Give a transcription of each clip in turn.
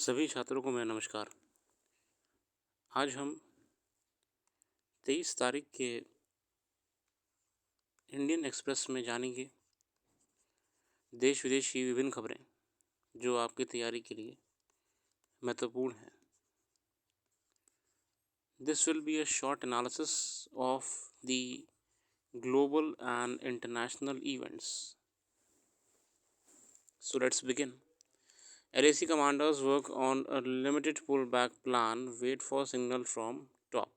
सभी छात्रों को मेरा नमस्कार। आज हम 23 तारीख के इंडियन एक्सप्रेस में जानेंगे देश विदेश की विभिन्न खबरें जो आपकी तैयारी के लिए महत्वपूर्ण हैं। This will be a short analysis of the global and international events. So let's begin. LAC commanders work on a limited pullback plan, wait for signal from top.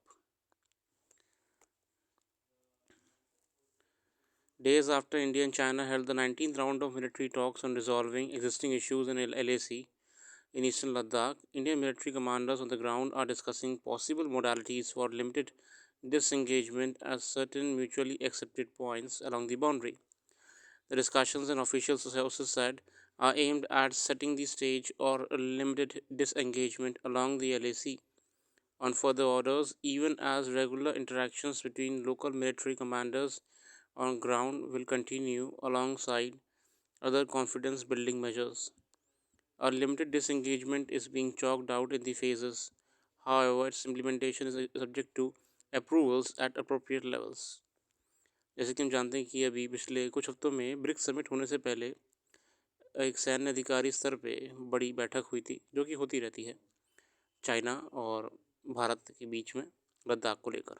Days after India and China held the 19th round of military talks on resolving existing issues in LAC in eastern Ladakh, Indian military commanders on the ground are discussing possible modalities for limited disengagement at certain mutually accepted points along the boundary. The discussions, and official sources said, are aimed at setting the stage or a limited disengagement along the LAC on further orders, even as regular interactions between local military commanders on ground will continue alongside other confidence building measures. A limited disengagement is being chalked out in the phases. However, its implementation is subject to approvals at appropriate levels. जैसे कि हम जानते हैं कि अभी पिछले कुछ हफ्तों में ब्रिक्स समिट होने से पहले एक सैन्य अधिकारी स्तर पे बड़ी बैठक हुई थी, जो कि होती रहती है चाइना और भारत के बीच में लद्दाख को लेकर।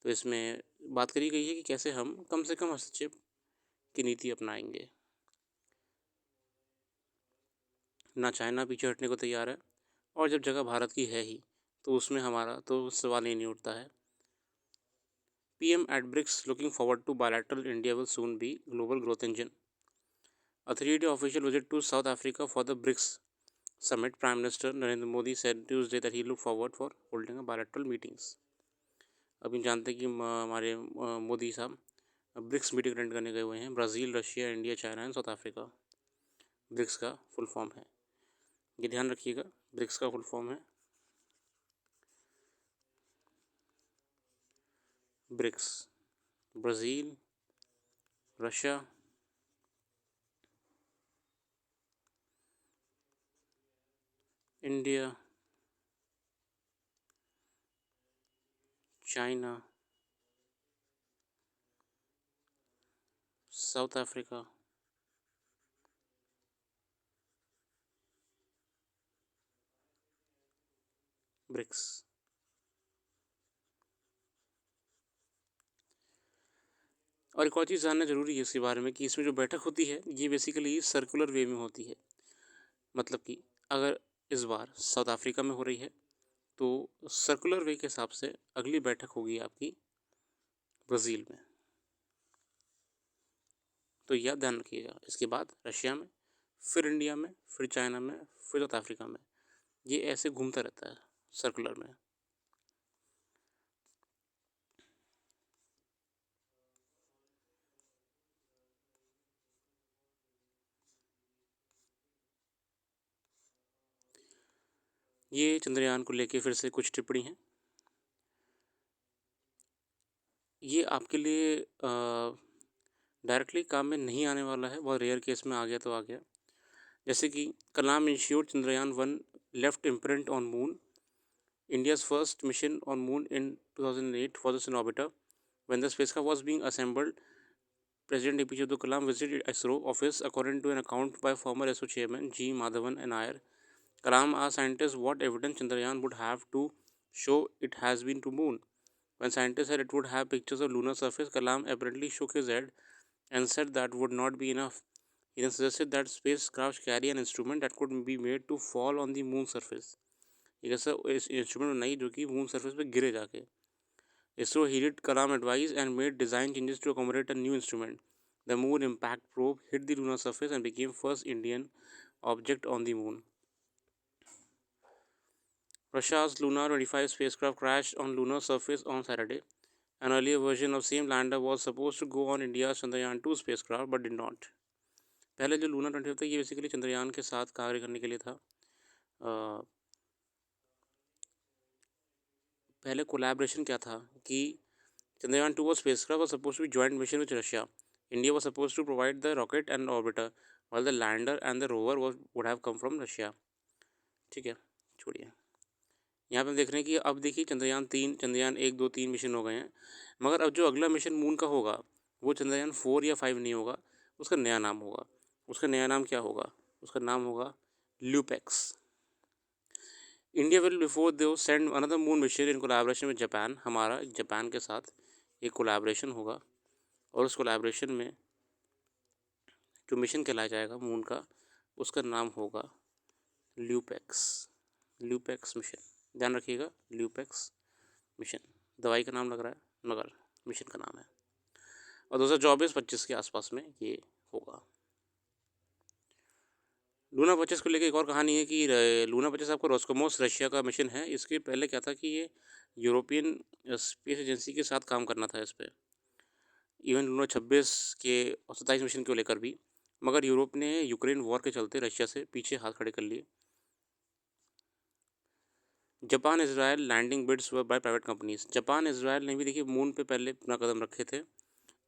तो इसमें बात करी गई है कि कैसे हम कम से कम हस्तक्षेप की नीति अपनाएंगे। ना चाइना पीछे हटने को तैयार है, और जब जगह भारत की है ही तो उसमें हमारा तो सवाल ही नहीं उठता है। PM at BRICS looking forward to bilateral. India will soon be global growth engine. A 3-day official visit to South Africa for the BRICS summit. Prime Minister Narendra Modi said Tuesday that he looked forward for holding a bilateral meetings. अभी जानते हैं कि हमारे मोदी साहब BRICS meeting attend करने गए हुए हैं। Brazil, Russia, India, China and South Africa BRICS का फुल फॉर्म है। ये ध्यान रखिएगा, ब्रिक्स का फुल फॉर्म है BRICS. Brazil, Russia, India, China, South Africa, BRICS. और एक और चीज़ जानना ज़रूरी है इसके बारे में कि इसमें जो बैठक होती है ये बेसिकली सर्कुलर वे में होती है। मतलब कि अगर इस बार साउथ अफ्रीका में हो रही है तो सर्कुलर वे के हिसाब से अगली बैठक होगी आपकी ब्राज़ील में। तो यह ध्यान रखिएगा। इसके बाद रशिया में, फिर इंडिया में, फिर चाइना में, फिर साउथ अफ्रीका में, ये ऐसे घूमता रहता है सर्कुलर में। ये चंद्रयान को लेके फिर से कुछ टिप्पणी है। ये आपके लिए डायरेक्टली काम में नहीं आने वाला है, बहुत रेयर केस में आ गया तो आ गया। जैसे कि कलाम इंस्टीट्यूट चंद्रयान-1 left imprint on moon. India's first mission on moon in 2008 was in orbiter. When the spacecraft was being assembled, President APJ Abdul Kalam visited ISRO office. According to an account by former ISRO chairman G. Madhavan and Nair, Kalam asked scientists what evidence Chandrayaan would have to show it has been to moon. When scientists said it would have pictures of lunar surface, Kalam apparently shook his head and said that would not be enough. He then suggested that spacecraft carry an instrument that could be made to fall on the moon surface. एक ऐसा instrument बनाई जो कि moon surface पे गिरे जाके। ISRO heeded Kalam advice and made design changes to accommodate a new instrument. The Moon Impact Probe hit the lunar surface and became first Indian object on the moon. Russia's Luna 25 spacecraft crashed on lunar surface on Saturday. An earlier version of same lander was supposed to go on India's Chandrayaan-2 spacecraft but did not. पहले जो Luna 25 था ये basically Chandrayaan के साथ कार्य करने के लिए था। पहले कोलैबोरेशन क्या था कि Chandrayaan-2 was spacecraft was supposed to be joint mission with Russia. India was supposed to provide the rocket and orbiter, while the lander and the rover would have come from Russia. ठीक है, छोड़िए। यहाँ पे हम देख रहे हैं कि अब देखिए चंद्रयान 3, चंद्रयान 1, 2, 3 मिशन हो गए हैं, मगर अब जो अगला मिशन मून का होगा वो चंद्रयान 4 या 5 नहीं होगा, उसका नया नाम होगा। उसका नया नाम क्या होगा? उसका नाम होगा ल्यूपेक्स। इंडिया विल बिफोर दो send another moon mission in collaboration with Japan. हमारा जापान के साथ एक कोलैबोरेशन होगा और उस कोलैबोरेशन में जो मिशन कहलाया जाएगा मून का, उसका नाम होगा ल्यूपेक्स। ल्यूपेक्स मिशन, ध्यान रखिएगा, ल्यूपेक्स मिशन। दवाई का नाम लग रहा है मगर मिशन का नाम है, और 2024-25 के आसपास में ये होगा। लूना 25 को लेकर एक और कहानी है कि लूना 25 आपको रोस्कोमोस रशिया का मिशन है। इसके पहले क्या था कि ये यूरोपियन स्पेस एजेंसी के साथ काम करना था इस पर, इवन लूना 26 के और 27 मिशन को लेकर भी, मगर यूरोप ने यूक्रेन वॉर के चलते रशिया से पीछे हाथ खड़े कर लिए। Japan Israel landing bids were by private companies. Japan Israel ने भी देखिए मून पे पहले अपना कदम रखे थे,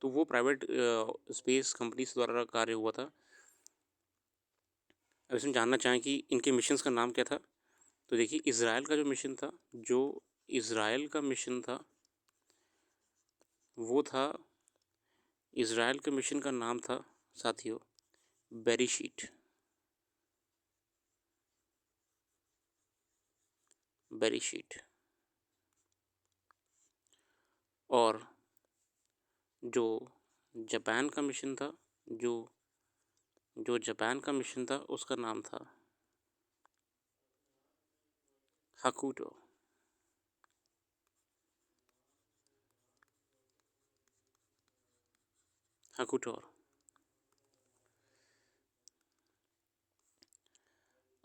तो वो प्राइवेट स्पेस कंपनीज द्वारा कार्य हुआ था। अब इसमें जानना चाहें कि इनके मिशंस का नाम क्या था, तो देखिए इजराइल का जो मिशन था, जो इजराइल का मिशन था वो था, इजराइल के मिशन का नाम था साथियों बेरीशीट। बेरीशीट। और जो जापान का मिशन था, जो जो जापान का मिशन था उसका नाम था हाकुटो। हाकुटोर।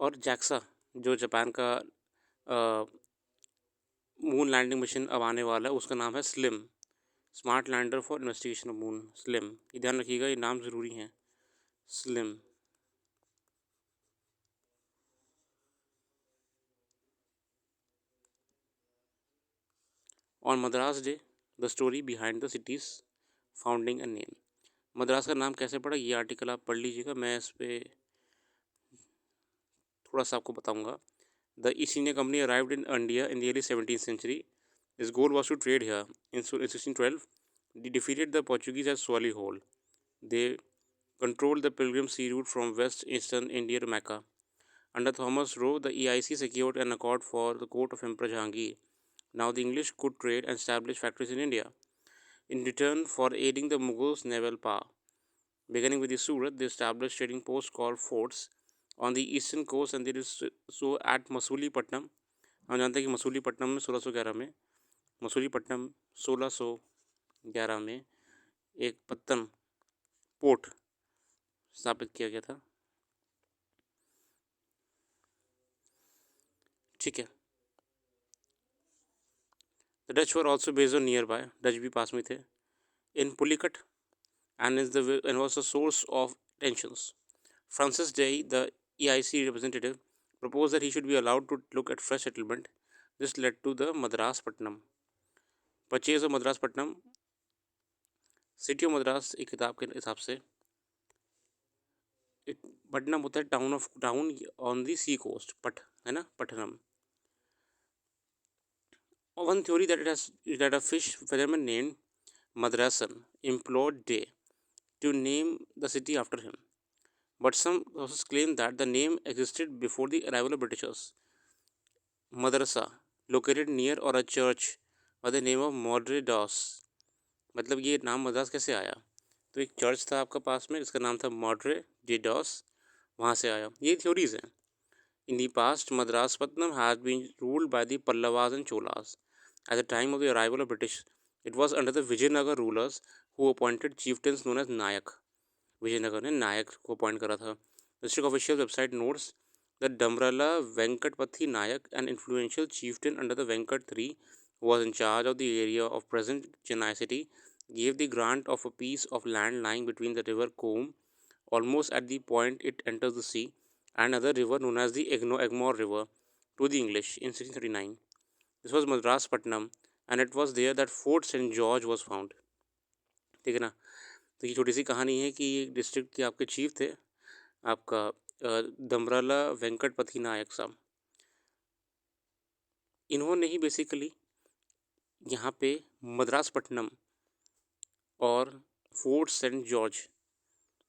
और जैक्सा, जो जापान का मून लैंडिंग मिशन अब आने वाला है, उसका नाम है slim. Smart lander for investigation of moon, slim. ये ध्यान रखिएगा, ये नाम ज़रूरी है, slim. On Madras day the story behind the cities founding and name. Madras का नाम कैसे पड़ा, ये आर्टिकल आप पढ़ लीजिएगा, मैं इस पर थोड़ा सा आपको बताऊंगा। The east India company arrived in India in the early 17th century. Its goal was to trade here. In 1612, they defeated the Portuguese at Solihull. They controlled the pilgrim sea route from west eastern India to Mecca. Under Thomas Roe, the EIC secured an accord for the court of Emperor Jahangir. Now the English could trade and establish factories in India. In return for aiding the Mughals' naval power, beginning with the Surat, they established trading posts called forts on the eastern coast, and they did so at Masulipatam. हम जानते हैं कि मसूलीपट्टनम में 1611 में मसूलीपट्टनम 1611 में एक पत्तन port स्थापित किया गया था। ठीक है। The Dutch were also based on near by, Dutch भी पास में थे, इन Pulicat, and was a source of tensions. Francis Day, the EIC representative, proposed that he should be allowed to look at fresh settlement. This led to the Madras Patnam purchase of Madras Patnam. City of Madras एक किताब के हिसाब से पटनम होता है town on the sea coast, पट है ना, Patnam. One theory that a fish fisherman named Madrasan implored Day to name the city after him, but some sources claim that the name existed before the arrival of Britishers. Madrasa, located near or a church by the name of Madre Dos, मतलब ये नाम मद्रास कैसे आया, तो एक church था आपका पास में जिसका नाम था मॉड्रे डे डॉस, वहाँ से आया। ये थ्योरीज हैं। In the past Madraspatnam had been ruled by the Pallavas and Cholas. At the time of the arrival of British, it was under the Vijayanagar rulers who appointed chieftains known as Nayak. Vijayanagara ने नायक को appoint करा था। District official website notes the Damarla Venkatapati Nayak, an influential chieftain under the Venkat III, was in charge of the area of present Chennai city, gave the grant of a piece of land lying between the river Coombe, almost at the point it enters the sea, and another river known as the Egmore River, to the English in 1639. This was Madras Patnam, and it was there that Fort St. George was found. ठीक है ना। तो ये छोटी सी कहानी है कि ये डिस्ट्रिक्ट के आपके चीफ थे आपका दमराला वेंकटपति नायक साहब, इन्होंने ही बेसिकली यहाँ पे मद्रासपट्टनम और फोर्ट सेंट जॉर्ज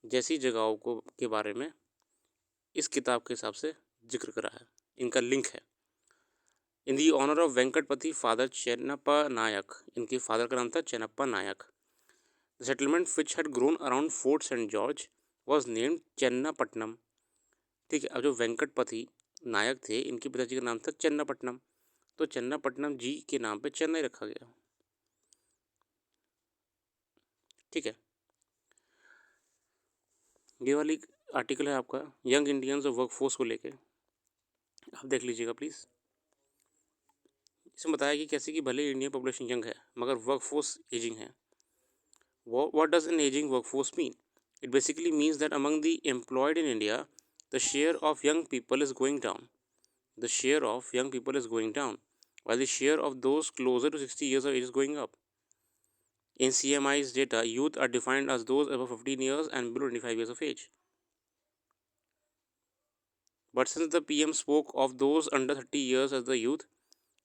जैसी जगहों को के बारे में इस किताब के हिसाब से जिक्र करा है। इनका लिंक है in the honour of Venkatapati father Chennappa Nayak. इनके फादर का नाम था Chennappa Nayak. The settlement which had grown around Fort Saint George was named Chennapattanam. ठीक है, अब जो वेंकटपति नायक थे इनके पिताजी का नाम था चन्नापट्टनम, तो चन्नापट्टनम जी के नाम पे चेन्नई रखा गया। ठीक है, ये वाली आर्टिकल है आपका यंग इंडियंस और वर्कफोर्स को लेके, आप देख लीजिएगा प्लीज़। इसमें बताया कि कैसे कि भले इंडियन पॉपुलेशन यंग है मगर वर्कफोर्स एजिंग है। What does an aging workforce mean? It basically means that among the employed in India, the share of young people is going down. The share of young people is going down, while the share of those closer to 60 years of age is going up. In CMI's data, youth are defined as those above 15 years and below 25 years of age. But since the PM spoke of those under 30 years as the youth,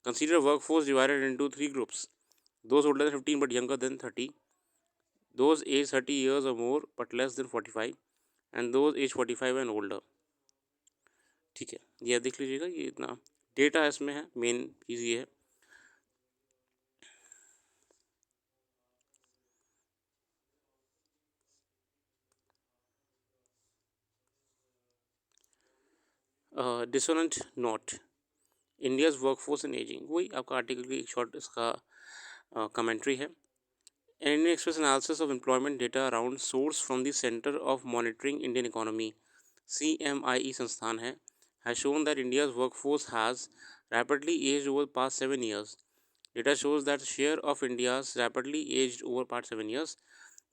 consider workforce divided into three groups: those older than 15 but younger than 30, those aged 30 years or more but less than 45, and those aged 45 and older. ठीक है, ये देख लीजिएगा, ये इतना data इसमें है, main चीज़ ये है। डिसोनेंट नोट इंडियाज़ वर्कफोर्स इन एजिंग, वही आपका आर्टिकल की एक शॉर्ट इसका कमेंट्री है। Indian Express analysis of employment data around source from the Center of Monitoring Indian Economy CMIE संस्थान है has shown that India's workforce has rapidly aged over the past 7 years. Data shows that share of India's rapidly aged over past 7 years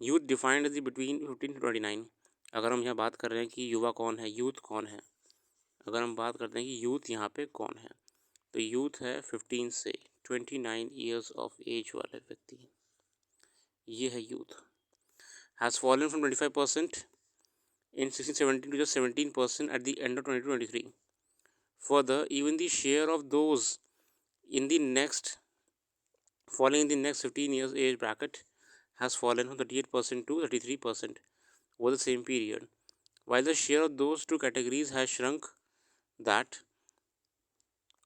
youth defined as the between 15 to 29। अगर हम यहाँ बात कर रहे हैं कि युवा कौन है, यूथ कौन है, अगर हम बात करते हैं कि यूथ यहाँ पे कौन है, तो यूथ है 15 से 29 ईयर्स ऑफ एज वाले व्यक्ति, ये है youth. Has fallen from 25% in 1617 to just 17% at the end of 2023. Further, even the share of those in the next falling in the next 15 years age bracket has fallen from 38% to 33% over the same period, while the share of those two categories has shrunk that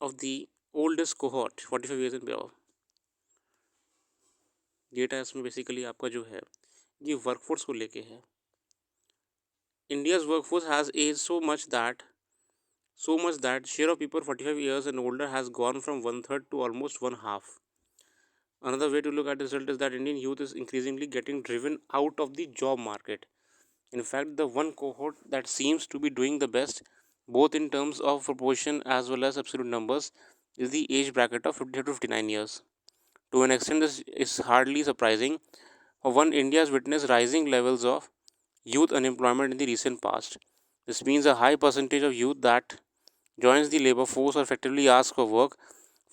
of the oldest cohort 45 years and above. Data इसमें basically आपका जो है ये workforce को लेके है। India's workforce has aged so much that share of people 45 years and older has gone from one third to almost one half. Another way to look at the result is that Indian youth is increasingly getting driven out of the job market. In fact, the one cohort that seems to be doing the best, both in terms of proportion as well as absolute numbers, is the age bracket of 50 to 59 years. To an extent, this is hardly surprising. For one, India has witnessed rising levels of youth unemployment in the recent past. This means a high percentage of youth that joins the labor force or effectively asks for work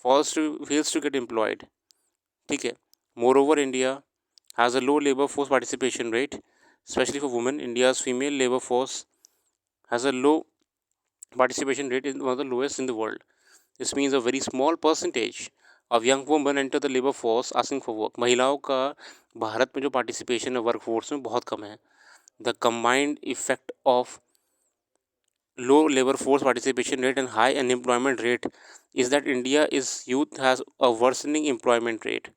fails to get employed. ठीक है, moreover India has a low labor force participation rate, especially for women. India's female labor force has a low participation rate, one of the lowest in the world. This means a very small percentage of young women enter the labor force asking for work. महिलाओं का भारत में जो participation है work force में बहुत कम है. The combined effect of low labor force participation rate and high unemployment rate is that India's youth has a worsening employment rate.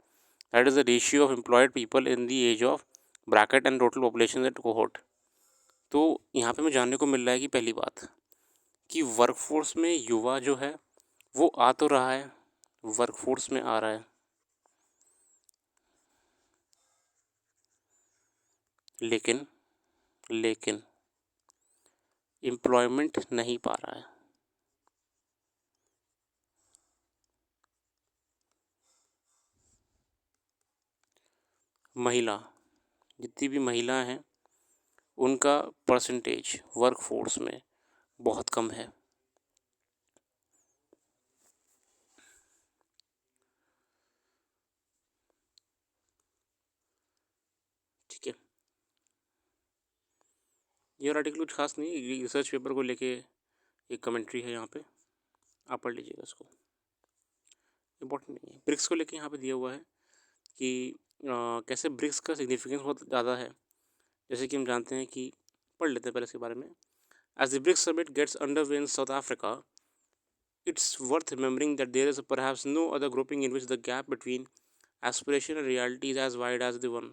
That is the ratio of employed people in the age of bracket and total population at cohort. तो यहाँ पे हमें जानने को मिल रहा है कि पहली बात कि वर्कफोर्स में युवा जो है वो आ तो रहा है, वर्कफोर्स में आ रहा है, लेकिन लेकिन एम्प्लॉयमेंट नहीं पा रहा है। महिला, जितनी भी महिला हैं उनका परसेंटेज वर्कफोर्स में बहुत कम है। ठीक है, ये आर्टिकल कुछ खास नहीं, रिसर्च पेपर को लेके एक कमेंट्री है यहाँ पे, आप पढ़ लीजिएगा इसको। इंपॉर्टेंट नहीं है। ब्रिक्स को लेके यहाँ पे दिया हुआ है कि कैसे ब्रिक्स का सिग्निफिकेंस बहुत ज़्यादा है। जैसे कि हम जानते हैं कि पढ़ लेते हैं पहले इसके बारे में। As the BRICS summit gets under way in South Africa, it's worth remembering that there is perhaps no other grouping in which the gap between aspiration and reality is as wide as the one.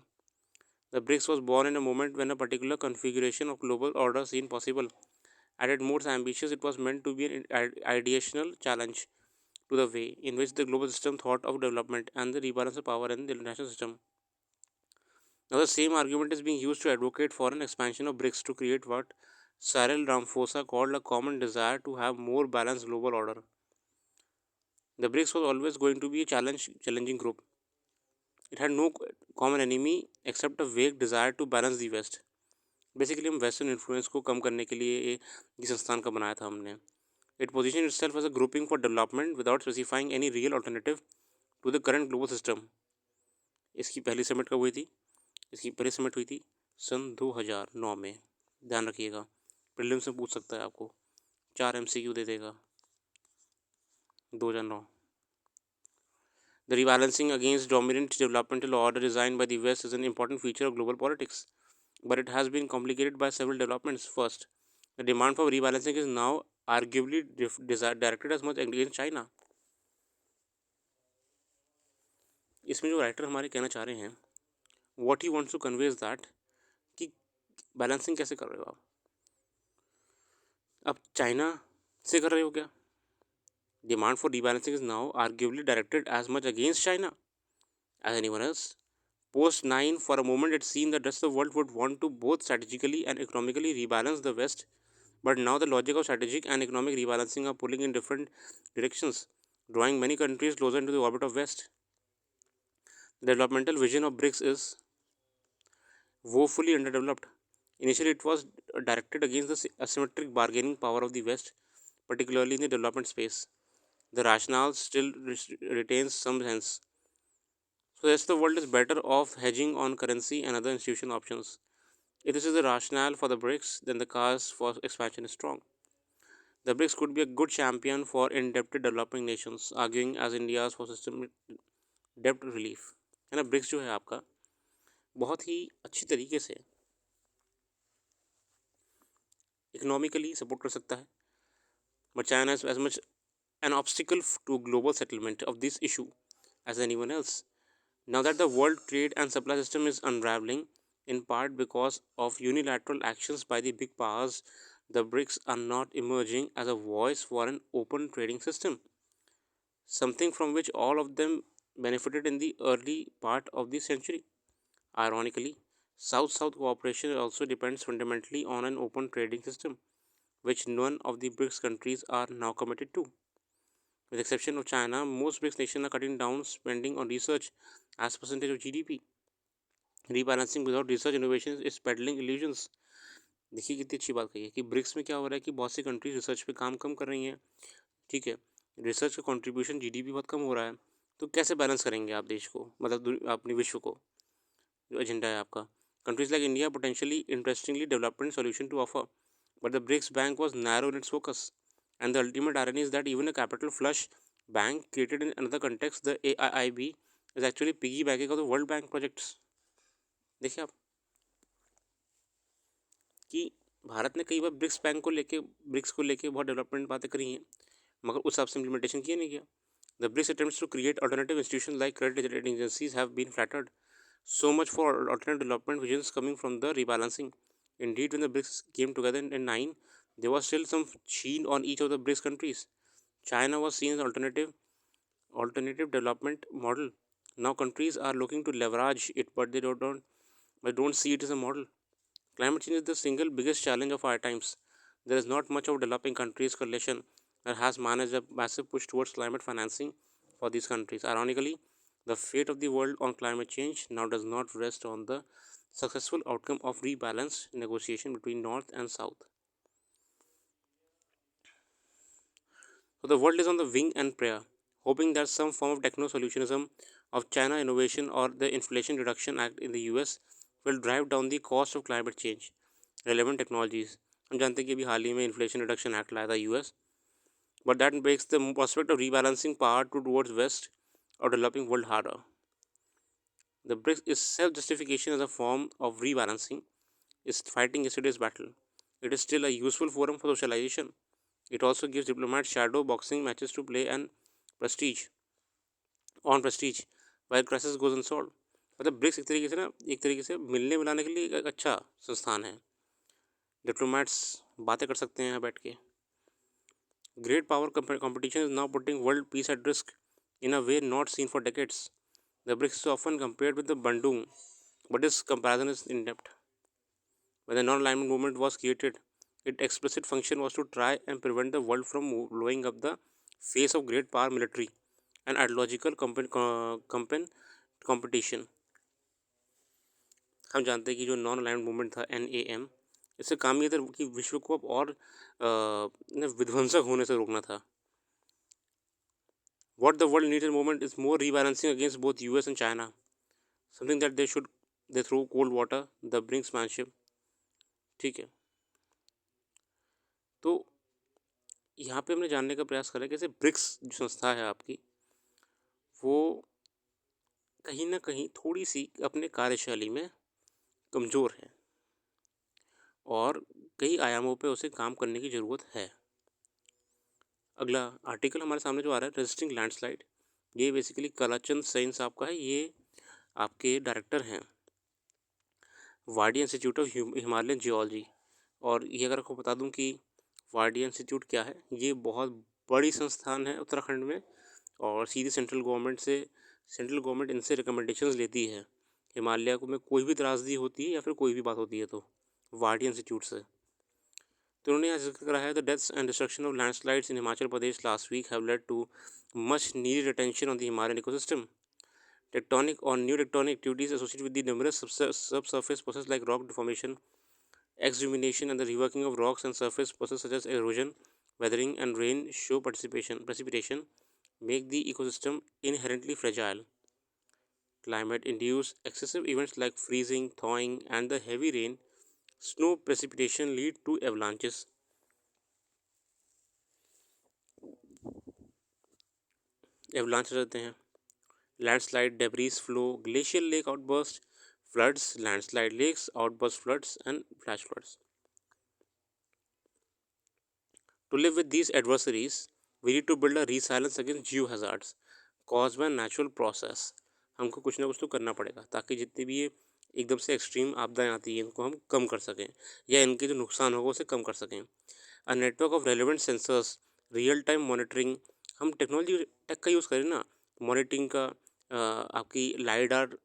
The BRICS was born in a moment when a particular configuration of global order seemed possible. At its most ambitious, it was meant to be an ideational challenge to the way in which the global system thought of development and the rebalance of power in the international system. Now, the same argument is being used to advocate for an expansion of BRICS to create what Cyril Ramaphosa called a common desire to have more balanced global order. The BRICS was always going to be a challenging group. It had no common enemy except a vague desire to balance the West. Basically हम western influence को कम करने के लिए ये संस्थान का बनाया था हमने. It position itself as a grouping for development without specifying any real alternative to the current global system. इसकी पहली समिट कब हुई थी? इसकी पहली समिट हुई थी सन 2009 में. ध्यान रखिएगा, प्रीलिम्स में पूछ सकता है आपको, 4 MCQ दे देगा. 2009. The rebalancing against dominant developmental order designed by the West is an important feature of global politics, but it has been complicated by several developments. First, the demand for rebalancing is now arguably directed as much against China. इसमें जो writer हमारे कहना चाह रहे हैं, what he wants to convey is that कि balancing कैसे कर रहे हो आप? अब चाइना से कर रहे हो क्या? Demand for rebalancing is now arguably directed as much against China as anyone else. Post 9, for a moment it seemed that the rest of the world would want to both strategically and economically rebalance the West, but now the logic of strategic and economic rebalancing are pulling in different directions, drawing many countries closer into the orbit of West. The developmental vision of BRICS is woefully underdeveloped. Initially, it was directed against the asymmetric bargaining power of the West, particularly in the development space. The rationale still retains some sense. So, the rest of the world is better off hedging on currency and other institutional options. If this is the rationale for the BRICS, then the cause for expansion is strong. The BRICS could be a good champion for indebted developing nations, arguing as India's for systemic debt relief. है ना, BRICS जो है आपका बहुत ही अच्छी तरीके से economically support कर सकता है, but China is as much an obstacle to global settlement of this issue as anyone else. Now that the world trade and supply system is unraveling, in part because of unilateral actions by the big powers, the BRICS are not emerging as a voice for an open trading system, something from which all of them benefited in the early part of the century. Ironically, South South cooperation also depends fundamentally on an open trading system, which none of the BRICS countries are now committed to. With the exception of China, most BRICS nations are cutting down spending on research as percentage of GDP. Rebalancing without research innovation is peddling illusions. देखिए कितनी अच्छी बात कही है कि BRICS में क्या हो रहा है कि बहुत सी कंट्रीज रिसर्च पे काम कम कर रही हैं. ठीक है, रिसर्च का कंट्रीब्यूशन जीडीपी बहुत कम हो रहा है, तो कैसे बैलेंस करेंगे आप देश को, मतलब अपने विश्व को, जो एजेंडा है आपका. Countries like India potentially interestingly development solution to offer, but the BRICS bank was narrow in its focus. And the ultimate irony is that even a capital flush bank created in another context, the AIIB, is actually piggybacking of the World Bank projects. देखिए आप कि भारत ने कई बार BRICS को लेके बहुत development बातें करी हैं, मगर उस हिसाब से इम्प्लीमेंटेशन किया नहीं गया. The BRICS attempts to create alternative institutions like credit rating agencies have been flattered. So much for alternative development visions coming from the rebalancing. Indeed, when the BRICS came together in 9, there was still some sheen on each of the BRICS countries. China was seen as alternative development model. Now countries are looking to leverage it, but they don't see it as a model. Climate change is the single biggest challenge of our times. There is not much of developing countries coalition that has managed a massive push towards climate financing for these countries. Ironically, the fate of the world on climate change now does not rest on the successful outcome of rebalanced negotiation between North and South. So the world is on the wing and prayer, hoping that some form of techno-solutionism of China innovation or the Inflation Reduction Act in the US will drive down the cost of climate change. Relevant technologies. हम जानते हैं कि अभी हाल ही में inflation reduction act लाया था US, but that makes the prospect of rebalancing power to towards west or developing world harder. The BRICS is self-justification as a form of rebalancing, is fighting yesterday's battle. It is still a useful forum for socialization. It also gives diplomats shadow boxing matches to play and prestige prestige while crisis goes unsolved. मतलब BRICS एक तरीके से मिलने मिलाने के लिए एक अच्छा संस्थान है. डिप्लोमेट्स बातें कर सकते हैं यहाँ बैठ के. Great power competition is now putting world peace at risk in a way not seen for decades. The BRICS is often compared with the Bandung, but this comparison is inept. When the non-alignment movement was created, its explicit function was to try and prevent the world from blowing up the face of great power military and ideological competition. हम जानते हैं कि जो non alignment movement था NAM, इससे काम ये था कि विश्व को अब और विध्वंसक होने से रोकना था. What the world needs at the moment is more rebalancing against both US and China. Something that they throw cold water, the brinksmanship. ठीक है. तो यहाँ पे हमने जानने का प्रयास करा कैसे ब्रिक्स जो संस्था है आपकी, वो कहीं ना कहीं थोड़ी सी अपने कार्यशैली में कमज़ोर है और कई आयामों पे उसे काम करने की ज़रूरत है. अगला आर्टिकल हमारे सामने जो आ रहा है, रेजिस्टिंग लैंडस्लाइड, ये बेसिकली कलाचंद सैन साहब का है. ये आपके डायरेक्टर हैं वारडी इंस्टीट्यूट ऑफ हिमालयन जियोलॉजी. और ये अगर आपको बता दूं कि वारडी इंस्टीट्यूट क्या है, ये बहुत बड़ी संस्थान है उत्तराखंड में और सीधी सेंट्रल गवर्नमेंट इनसे रिकमेंडेशंस लेती है. हिमालय को में कोई भी त्रासदी होती है या फिर कोई भी बात होती है तो वारडी इंस्टीट्यूट से. तो उन्होंने यहाँ जिक्र करा है, the deaths and destruction of landslides in Himachal Pradesh last week have led to much needed attention on the Himalayan ecosystem. Tectonic or new tectonic activities associated with the numerous subsurface processes like rock deformation, exhumination, and the reworking of rocks and surface processes such as erosion, weathering, and rain show precipitation make the ecosystem inherently fragile. Climate-induced excessive events like freezing, thawing, and the heavy rain, snow precipitation lead to avalanches. Avalanches रहते हैं. Landslide, debris flow, glacial lake outburst, floods, landslide lakes, outburst floods, and flash floods. To live with these adversaries, we need to build a resilience against geohazards caused by natural process. हमको कुछ ना कुछ तो करना पड़ेगा ताकि जितनी भी ये एकदम से एक्सट्रीम आपदाएं आती हैं इनको हम कम कर सकें या इनके जो नुकसान होगा उसे कम कर सकें. A network of relevant sensors, real time monitoring, हम टेक्नोलॉजी टेक का यूज़ करें ना, मॉनिटरिंग का, आपकी लाइडार,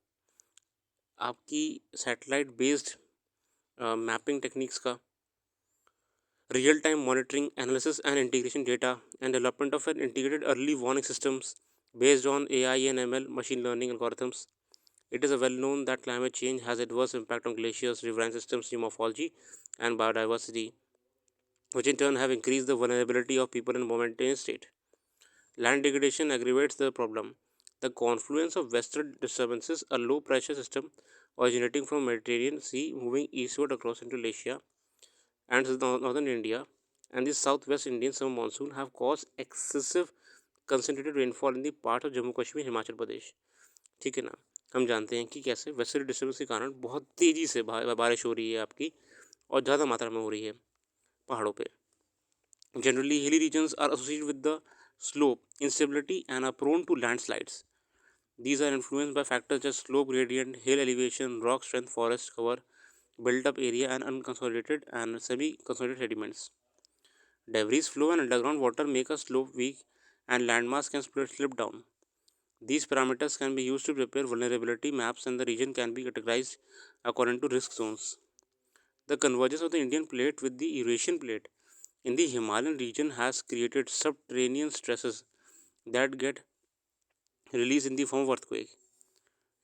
आपकी सैटेलाइट बेस्ड मैपिंग टेक्निक्स का, real time monitoring, analysis and integration data, and development of an integrated early warning systems based on AI and ML machine learning algorithms. It is well known that climate change has adverse impact on glaciers, riverine systems, geomorphology, and biodiversity, which in turn have increased the vulnerability of people in mountainous state. Land degradation aggravates the problem. The confluence of western disturbances, a low-pressure system originating from Mediterranean Sea moving eastward across Central Asia and northern India, and the southwest Indian summer monsoon have caused excessive concentrated rainfall in the part of Jammu Kashmir, Himachal Pradesh. ठीक है ना. हम जानते हैं कि कैसे western disturbance के कारण बहुत तेज़ी से बारिश हो रही है आपकी और ज़्यादा मात्रा में हो रही है पहाड़ों पे. Generally, hilly regions are associated with the slope instability and are prone to landslides. These are influenced by factors such as slope gradient, hill elevation, rock strength, forest cover, built-up area, and unconsolidated and semi-consolidated sediments. Debris flow and underground water make a slope weak, and landmass can slip down. These parameters can be used to prepare vulnerability maps, and the region can be categorized according to risk zones. The convergence of the Indian plate with the Eurasian plate in the Himalayan region has created subterranean stresses that get released in the form of earthquake.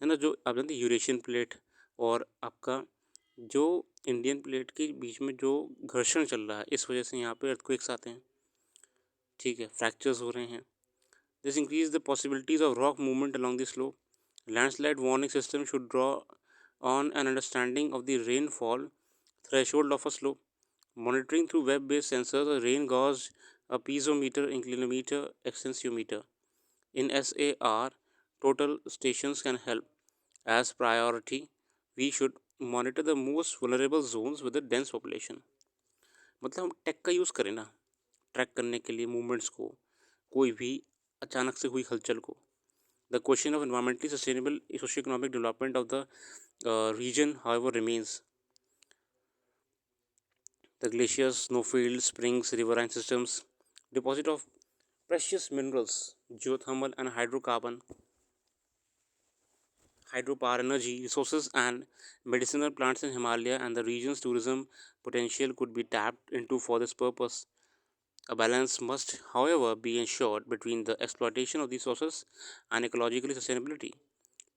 है ना, जो आप जानते हैं Eurasian plate और आपका जो Indian plate के बीच में जो घर्षण चल रहा है, इस वजह से यहाँ पे अर्थक्वेक्स आते हैं. ठीक है, फ्रैक्चर्स हो रहे हैं. This increase the possibilities of rock movement along the slope. Landslide warning system should draw on an understanding of the rainfall threshold of a slope. Monitoring through web-based sensors, a rain gauge, a piezometer, inclinometer, extensiometer. In SAR, total stations can help. As priority, we should monitor the most vulnerable zones with a dense population. मतलब हम take का use करें ना track करने के लिए movements को, कोई भी अचानक से हुई हलचल को. The question of environmentally sustainable socio-economic development of the region, however, remains. The glaciers, snowfields, springs, riverine systems, deposit of precious minerals, geothermal and hydropower energy resources, and medicinal plants in Himalaya and the region's tourism potential could be tapped into for this purpose. A balance must, however, be ensured between the exploitation of these resources and ecological sustainability.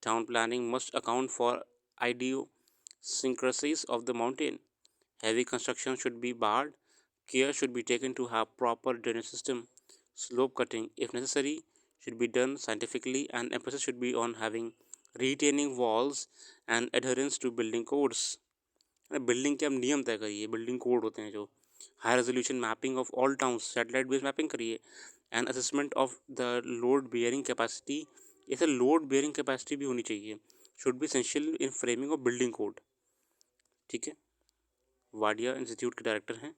Town planning must account for idiosyncrasies of the mountain. Heavy construction should be barred. Care should be taken to have proper drainage system. Slope cutting, if necessary, should be done scientifically, and emphasis should be on having retaining walls and adherence to building codes. Building के हम नियम तय करिए, building code होते हैं जो high resolution mapping of all towns, satellite based mapping करिए, and assessment of the load bearing capacity. ऐसे लोड बियरिंग कैपेसिटी भी होनी चाहिए, should be essential in framing of building code. ठीक है, वाडिया इंस्टीट्यूट के डायरेक्टर हैं.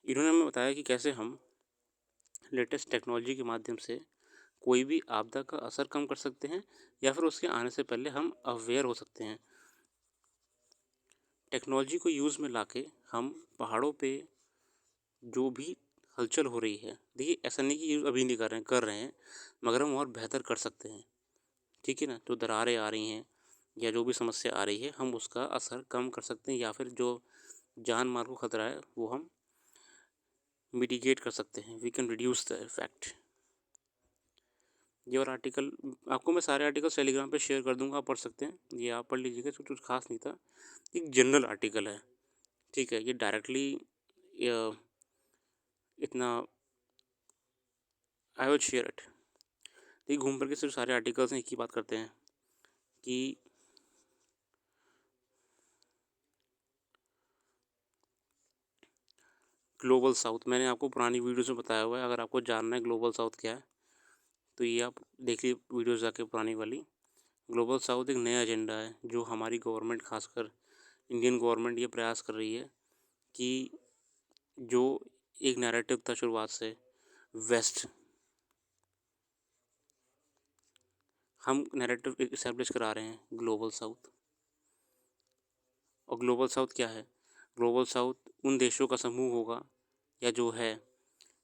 इन्होंने हमें बताया कि कैसे हम लेटेस्ट टेक्नोलॉजी के माध्यम से कोई भी आपदा का असर कम कर सकते हैं या फिर उसके आने से पहले हम अवेयर हो सकते हैं. टेक्नोलॉजी को यूज़ में लाके हम पहाड़ों पे जो भी हलचल हो रही है, देखिए ऐसा नहीं कि यूज़ अभी नहीं कर रहे हैं, मगर हम और बेहतर कर सकते हैं. ठीक है ना, जो दरारें आ रही हैं या जो भी समस्या आ रही है, हम उसका असर कम कर सकते हैं, या फिर जो जान माल को खतरा है वो हम मिटिगेट कर सकते हैं. We can reduce the effect. ये और आर्टिकल आपको मैं सारे आर्टिकल टेलीग्राम पे शेयर कर दूंगा, आप पढ़ सकते हैं. ये आप पढ़ लीजिएगा, कुछ खास नहीं था, एक जनरल आर्टिकल है. ठीक है, ये डायरेक्टली इतना आई विल शेयर इट. देखिए घूम फिर के सिर्फ सारे आर्टिकल्स हैं एक ही बात करते हैं कि ग्लोबल साउथ, मैंने आपको पुरानी वीडियोस में बताया हुआ है. अगर आपको जानना है ग्लोबल साउथ क्या है तो ये आप देखिए वीडियोस जाके पुरानी वाली. ग्लोबल साउथ एक नया एजेंडा है जो हमारी गवर्नमेंट, खासकर इंडियन गवर्नमेंट, ये प्रयास कर रही है कि जो एक नैरेटिव था शुरुआत से वेस्ट, हम नैरेटिव इस्टेब्लिश करा रहे हैं ग्लोबल साउथ. और ग्लोबल साउथ क्या है? ग्लोबल साउथ उन देशों का समूह होगा या जो है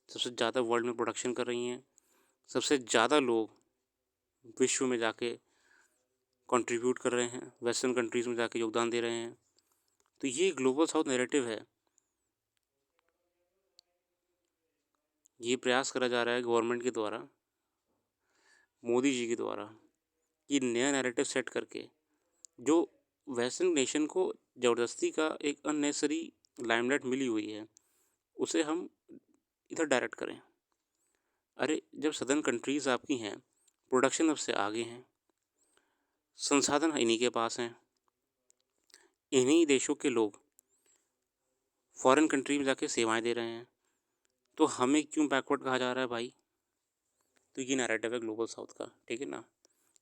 सबसे ज़्यादा वर्ल्ड में प्रोडक्शन कर रही हैं, सबसे ज़्यादा लोग विश्व में जाके कंट्रीब्यूट कर रहे हैं, वेस्टर्न कंट्रीज़ में जाके योगदान दे रहे हैं. तो ये ग्लोबल साउथ नैरेटिव है. ये प्रयास करा जा रहा है गवर्नमेंट के द्वारा, मोदी जी के द्वारा, कि नया नैरेटिव सेट करके जो वेस्टर्न नेशन को ज़बरदस्ती का एक अननेसरी लाइमलाइट मिली हुई है उसे हम इधर डायरेक्ट करें. अरे जब सदर्न कंट्रीज़ आपकी हैं, प्रोडक्शन सबसे आगे हैं, संसाधन इन्हीं के पास हैं, इन्हीं देशों के लोग फॉरेन कंट्री में जाके सेवाएं दे रहे हैं, तो हमें क्यों बैकवर्ड कहा जा रहा है भाई? तो ये नैरेटिव है ग्लोबल साउथ का. ठीक है ना,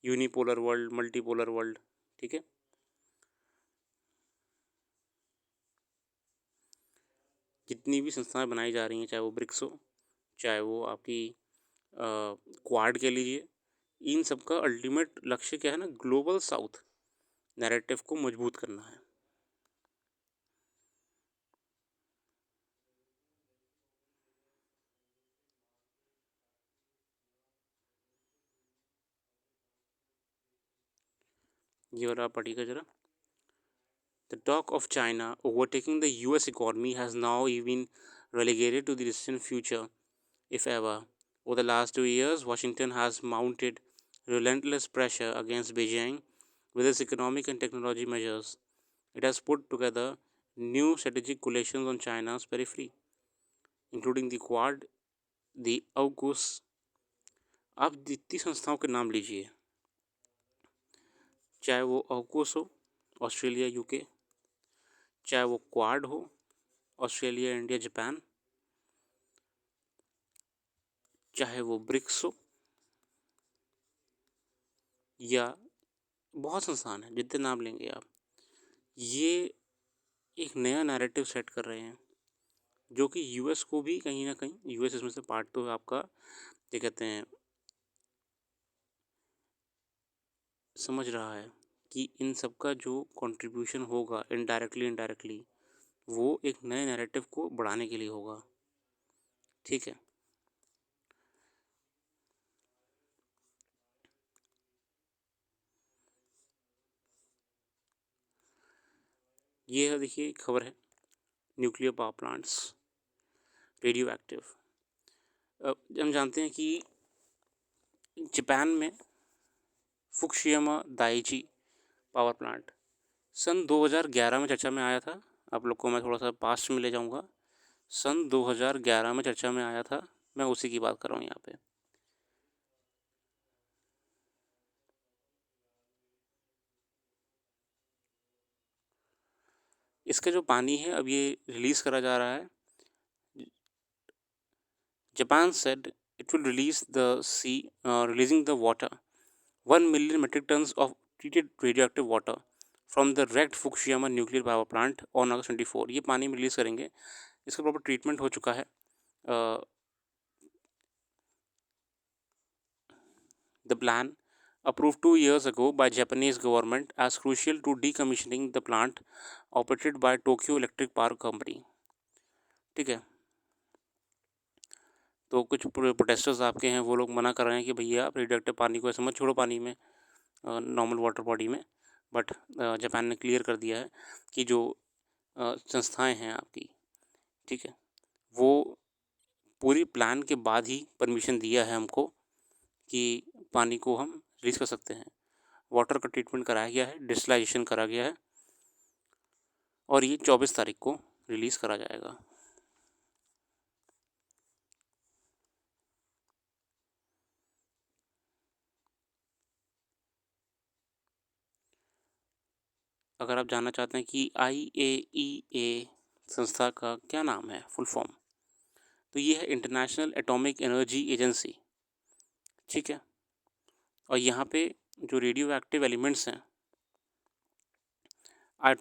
यूनिपोलर वर्ल्ड, मल्टीपोलर वर्ल्ड. ठीक है, जितनी भी संस्थाएं बनाई जा रही हैं, चाहे वो ब्रिक्स हो, चाहे वो आपकी क्वाड के लीजिए, इन सब का अल्टीमेट लक्ष्य क्या है ना, ग्लोबल साउथ नैरेटिव को मजबूत करना है. ये और आप पढ़िएगा ज़रा. The talk of China overtaking the US economy has now even relegated to the distant future, if ever. Over the last 2 years, Washington has mounted relentless pressure against Beijing with its economic and technology measures. It has put together new strategic coalitions on China's periphery, including the Quad, the AUKUS. आप जितनी संस्थाओं के नाम लीजिए, चाहे वो AUKUS हो, Australia UK, चाहे वो क्वाड हो, ऑस्ट्रेलिया इंडिया जापान, चाहे वो ब्रिक्स हो, या बहुत संस्थान हैं, जितने नाम लेंगे आप, ये एक नया नैरेटिव सेट कर रहे हैं, जो कि यूएस को भी कहीं ना कहीं, यूएस इसमें से पार्ट तो आपका क्या कहते हैं समझ रहा है कि इन सब का जो कंट्रीब्यूशन होगा इनडायरेक्टली वो एक नए नैरेटिव को बढ़ाने के लिए होगा। ठीक है, ये है, देखिए खबर है, nuclear power plants radio active. हम जानते हैं कि जापान में फुकुशिमा दाइची पावर प्लांट सन 2011 में चर्चा में आया था। आप लोग को मैं थोड़ा सा पास्ट में ले जाऊंगा। सन 2011 में चर्चा में आया था, मैं उसी की बात कर रहा हूँ यहाँ पे। इसका जो पानी है अब ये रिलीज़ करा जा रहा है। Japan said it will release the sea releasing the water 1 million metric tons of treated radioactive water from the wrecked Fukushima nuclear power plant on August 24। ये पानी में रिलीज़ करेंगे। इसका प्रॉपर ट्रीटमेंट हो चुका है। The plan, approved 2 years ago by Japanese government as crucial to decommissioning the plant operated by Tokyo Electric Power Company। ठीक है, तो कुछ प्रोटेस्टर्स आपके हैं, वो लोग मना कर रहे हैं कि भैया आप रेडियो एक्टिव पानी को ऐसे मत छोड़ो पानी में, नॉर्मल वाटर बॉडी में। बट जापान ने क्लियर कर दिया है कि जो संस्थाएं हैं आपकी, ठीक है, वो पूरी प्लान के बाद ही परमिशन दिया है हमको कि पानी को हम रिलीज़ कर सकते हैं। वाटर का ट्रीटमेंट कराया गया है, डिस्टिलाइजेशन करा गया है, और ये 24 तारीख को रिलीज़ करा जाएगा। अगर आप जानना चाहते हैं कि IAEA संस्था का क्या नाम है, फुल फॉर्म, तो ये है इंटरनेशनल एटॉमिक एनर्जी एजेंसी। ठीक है, और यहाँ पे जो रेडियो एक्टिव एलिमेंट्स हैं,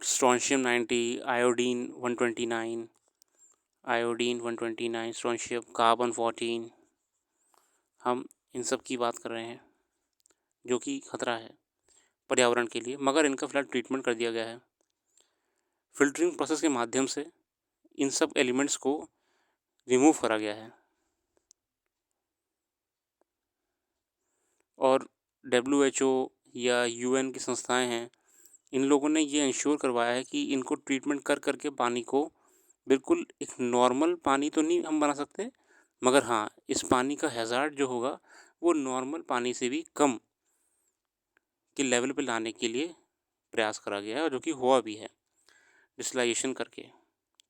स्ट्रोंशियम 90, आयोडीन 129, स्ट्रोंशियम, कार्बन 14, हम इन सब की बात कर रहे हैं, जो कि खतरा है पर्यावरण के लिए, मगर इनका फिलहाल ट्रीटमेंट कर दिया गया है। फिल्टरिंग प्रोसेस के माध्यम से इन सब एलिमेंट्स को रिमूव करा गया है, और WHO या UN की संस्थाएं हैं, इन लोगों ने ये इंश्योर करवाया है कि इनको ट्रीटमेंट कर करके पानी को बिल्कुल एक नॉर्मल पानी तो नहीं हम बना सकते, मगर हाँ, इस पानी का हैज़ार्ड जो होगा वो नॉर्मल पानी से भी कम के लेवल पे लाने के लिए प्रयास करा गया है, और जो कि हुआ भी है डिस्टिलाइजेशन करके।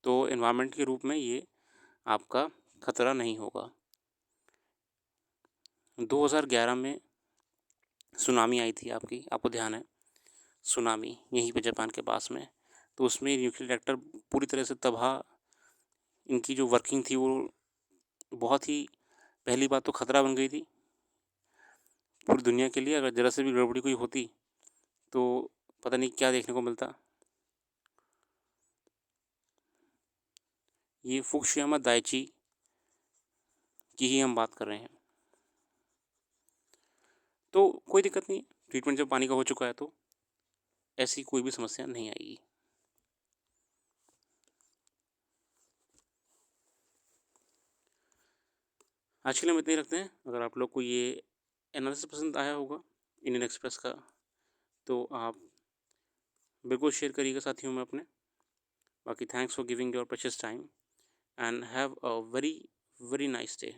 तो एनवायरनमेंट के रूप में ये आपका खतरा नहीं होगा। 2011 में सुनामी आई थी आपकी, आपको ध्यान है, सुनामी यहीं पे जापान के पास में, तो उसमें न्यूक्लियर रिएक्टर पूरी तरह से तबाह, इनकी जो वर्किंग थी वो बहुत ही, पहली बात तो खतरा बन गई थी पूरी दुनिया के लिए। अगर ज़रा से भी गड़बड़ी कोई होती तो पता नहीं क्या देखने को मिलता। ये फुकुशिमा दाइची की ही हम बात कर रहे हैं, तो कोई दिक्कत नहीं, ट्रीटमेंट जब पानी का हो चुका है तो ऐसी कोई भी समस्या नहीं आएगी। आज के लिए हम इतने ही रखते हैं। अगर आप लोग को ये एनालिसिस पसंद आया होगा इंडियन एक्सप्रेस का, तो आप बिल्कुल शेयर करिएगा साथियों में अपने। बाकी thanks for giving your precious time and have a very very nice day.